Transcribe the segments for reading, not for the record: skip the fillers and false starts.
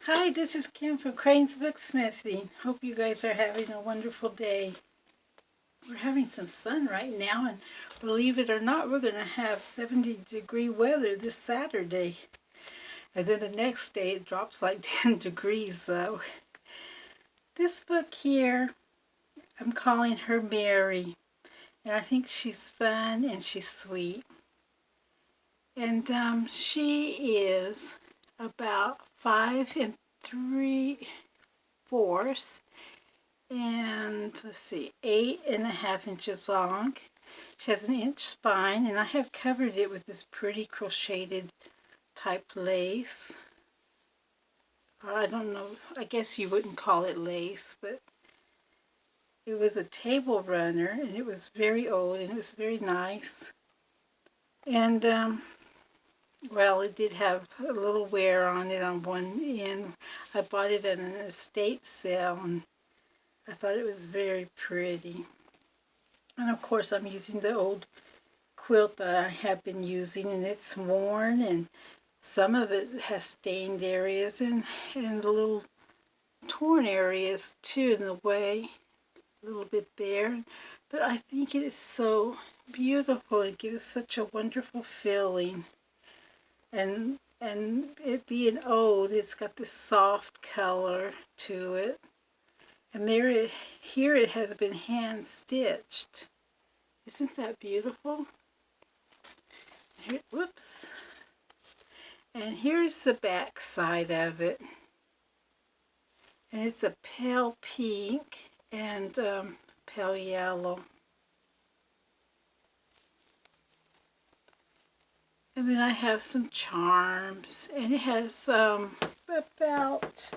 Hi, this is Kim from Crane's Booksmithing. Hope you guys are having a wonderful day. We're having some sun right now, and believe it or not, we're going to have 70-degree weather this Saturday. And then the next day it drops like 10 degrees though. This book here, I'm calling her Mary. And I think she's fun and she's sweet. And she is about 5 3/4 and let's see, 8.5 inches long. She has an inch spine, and I have covered it with this pretty crocheted type lace. I don't know, I guess you wouldn't call it lace, but it was a table runner, and it was very old, and it was very nice. And well, it did have a little wear on it on one end. I bought it at an estate sale, and I thought it was very pretty. And of course I'm using the old quilt that I have been using, and it's worn, and some of it has stained areas and little torn areas too in the way, a little bit there. But I think it is so beautiful. It gives such a wonderful feeling. And it being old, it's got this soft color to it. And here it has been hand stitched. Isn't that beautiful? Here, whoops. And here's the back side of it. And it's a pale pink and pale yellow. And then I have some charms. And it has about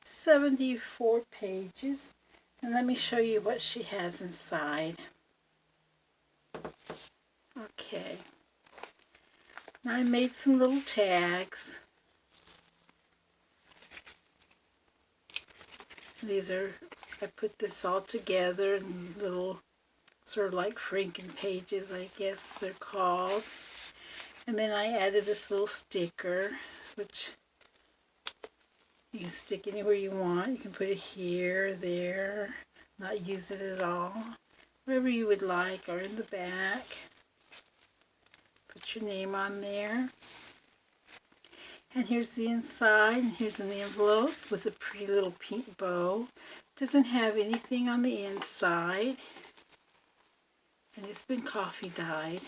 74 pages. And let me show you what she has inside. Okay. I made some little tags. These are, I put this all together in little, sort of like Franken pages, I guess they're called. And then I added this little sticker, which you can stick anywhere you want. You can put it here, there, not use it at all. Wherever you would like, or in the back. Put your name on there. And here's the inside, and here's an envelope with a pretty little pink bow. Doesn't have anything on the inside, and it's been coffee dyed.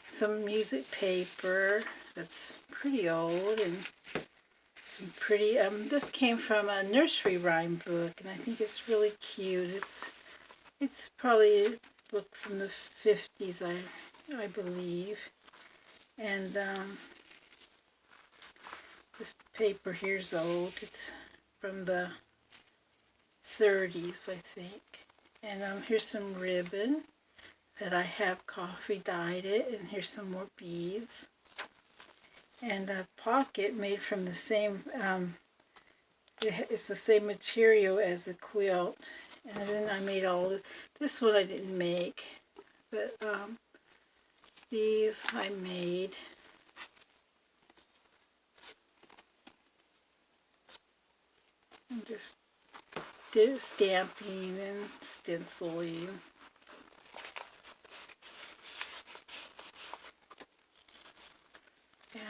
Some music paper that's pretty old, and some pretty, this came from a nursery rhyme book, and I think it's really cute. It's probably a book from the 50s, I believe. And this paper here's old. It's from the 30s, I think. And here's some ribbon that I have coffee dyed it, and here's some more beads. And a pocket made from the same, it's the same material as the quilt. And then I made this one I didn't make, but these I made. And just did stamping and stenciling.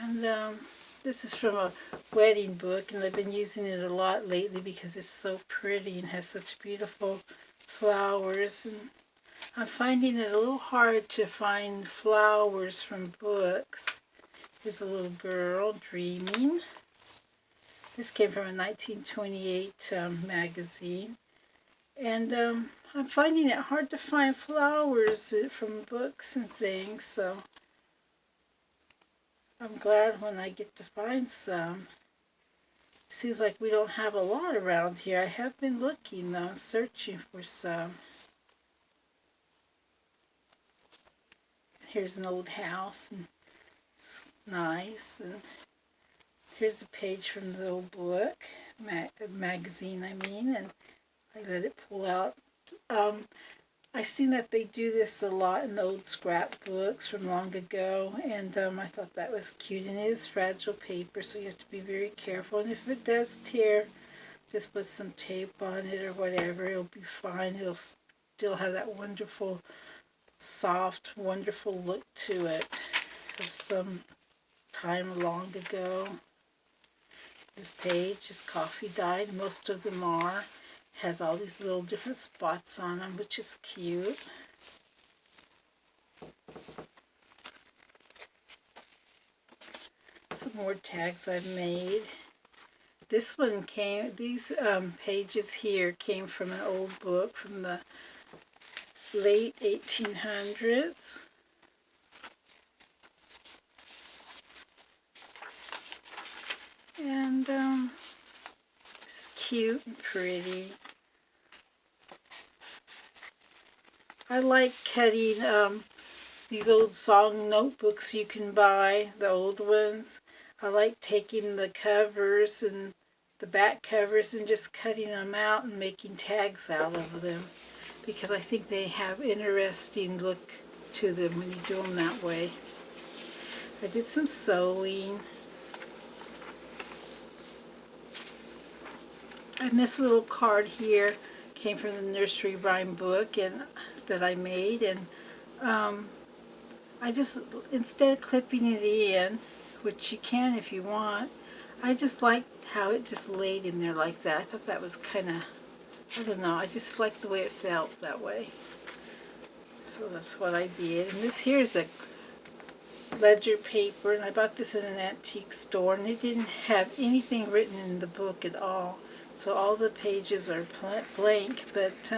And this is from a wedding book, and I've been using it a lot lately because it's so pretty and has such beautiful flowers. And I'm finding it a little hard to find flowers from books. Here's a little girl dreaming. This came from a 1928 magazine. And I'm finding it hard to find flowers from books and things, so I'm glad when I get to find some. Seems like we don't have a lot around here. I have been looking though, searching for some. Here's an old house, and it's nice. And here's a page from the old book, magazine I mean, and I let it pull out. I seen that they do this a lot in the old scrapbooks from long ago, and I thought that was cute. And it is fragile paper, so you have to be very careful. And if it does tear, just put some tape on it or whatever. It'll be fine. It'll still have that wonderful, soft, wonderful look to it of some time long ago. This page is coffee dyed. Most of them are. Has all these little different spots on them, which is cute. Some more tags I've made. This one these pages here came from an old book from the late 1800s. And it's cute and pretty. I like cutting these old song notebooks you can buy, the old ones. I like taking the covers and the back covers and just cutting them out and making tags out of them, because I think they have interesting look to them when you do them that way. I did some sewing. And this little card here came from the nursery rhyme book that I made, and I just, instead of clipping it in, which you can if you want, I just liked how it just laid in there like that. I thought that was kind of, I don't know, I just liked the way it felt that way. So that's what I did. And this here is a ledger paper, and I bought this in an antique store, and it didn't have anything written in the book at all. So all the pages are blank, but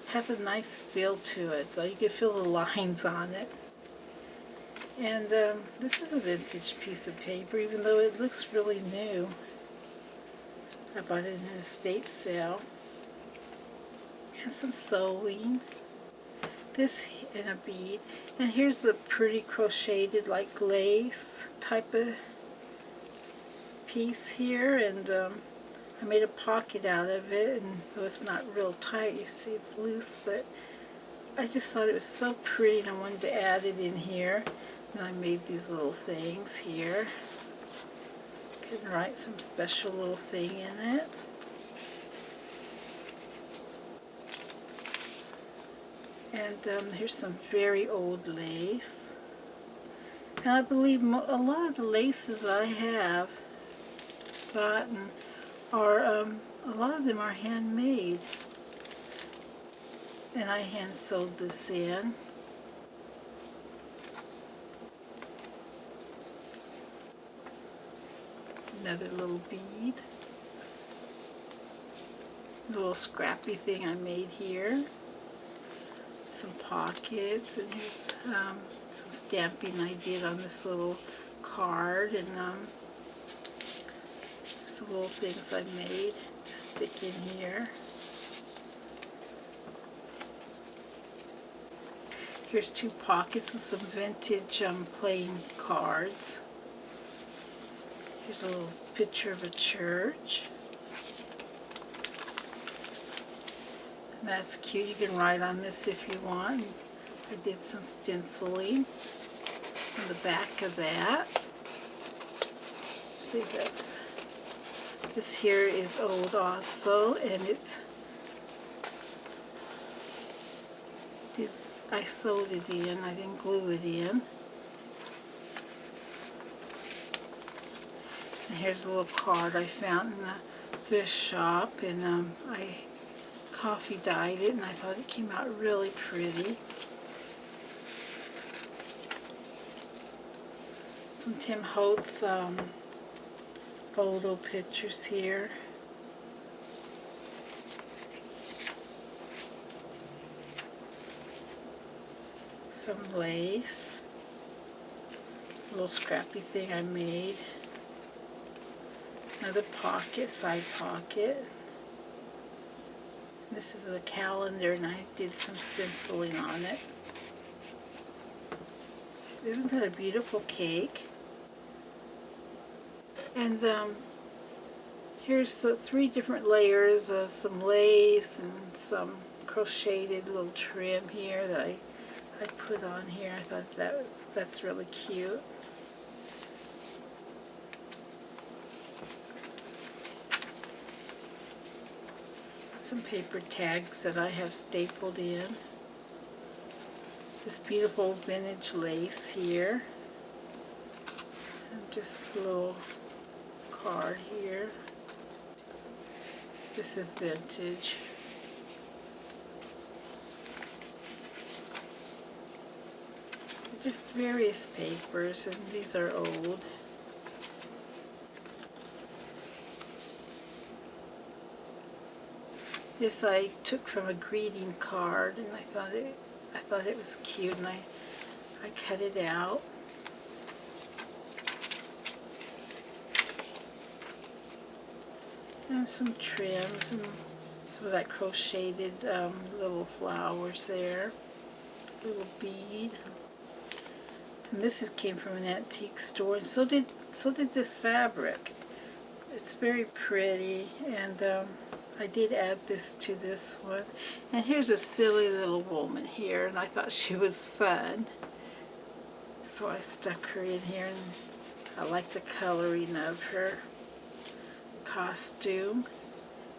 has a nice feel to it, though. You can feel the lines on it. And this is a vintage piece of paper, even though it looks really new. I bought it in an estate sale. And some sewing. This in a bead. And here's a pretty crocheted, like lace type of piece here. And I made a pocket out of it, and though it's not real tight, you see it's loose, but I just thought it was so pretty and I wanted to add it in here. And I made these little things here. Can write some special little thing in it. And here's some very old lace. And I believe a lot of the laces I have gotten are, a lot of them are handmade. And I hand sewed this in. Another little bead. A little scrappy thing I made here. Some pockets, and here's some stamping I did on this little card, and some little things I made to stick in here. Here's two pockets with some vintage playing cards. Here's a little picture of a church. And that's cute. You can write on this if you want. I did some stenciling on the back of that. I think this here is old also, and I sewed it in. I didn't glue it in. And here's a little card I found in a thrift shop, and I coffee dyed it, and I thought it came out really pretty. Some Tim Holtz photo pictures here. Some lace. A little scrappy thing I made. Another pocket, side pocket. This is a calendar, and I did some stenciling on it. Isn't that a beautiful cake? And here's 3 different layers of some lace and some crocheted little trim here that I put on here. I thought that's really cute. Some paper tags that I have stapled in. This beautiful vintage lace here. And just a little card here. This is vintage. Just various papers, and these are old. This I took from a greeting card, and I thought it was cute, and I cut it out. And some trims and some of that crocheted little flowers there. Little bead. And this came from an antique store, and so did this fabric. It's very pretty, and I did add this to this one. And here's a silly little woman here, and I thought she was fun, so I stuck her in here, and I like the coloring of her costume.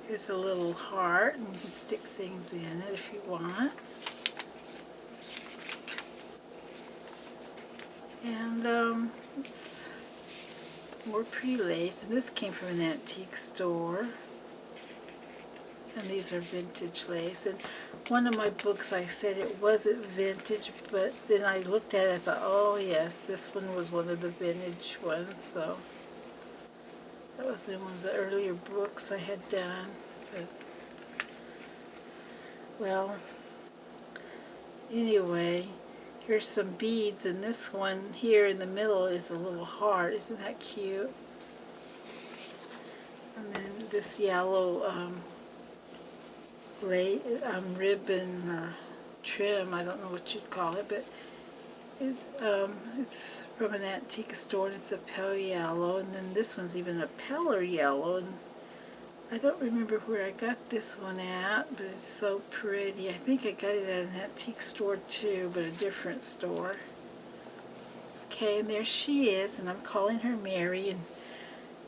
Here's a little heart, and you can stick things in it if you want. And it's more pretty lace, and this came from an antique store. And these are vintage lace. And one of my books, I said it wasn't vintage, but then I looked at it and I thought, oh yes, this one was one of the vintage ones. So that was in one of the earlier books I had done. But, well, anyway, here's some beads, and this one here in the middle is a little heart. Isn't that cute? And then this yellow ribbon or trim, I don't know what you'd call it, but it's from an antique store, and it's a pale yellow, and then this one's even a paler yellow, and I don't remember where I got this one at, but it's so pretty. I think I got it at an antique store too, but a different store. Okay, and there she is, and I'm calling her Mary, and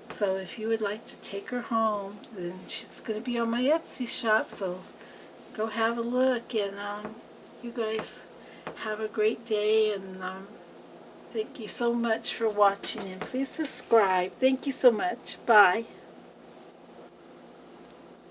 so if you would like to take her home, then she's going to be on my Etsy shop, so go have a look, and you guys have a great day, and thank you so much for watching, and please subscribe. Thank you so much. Bye.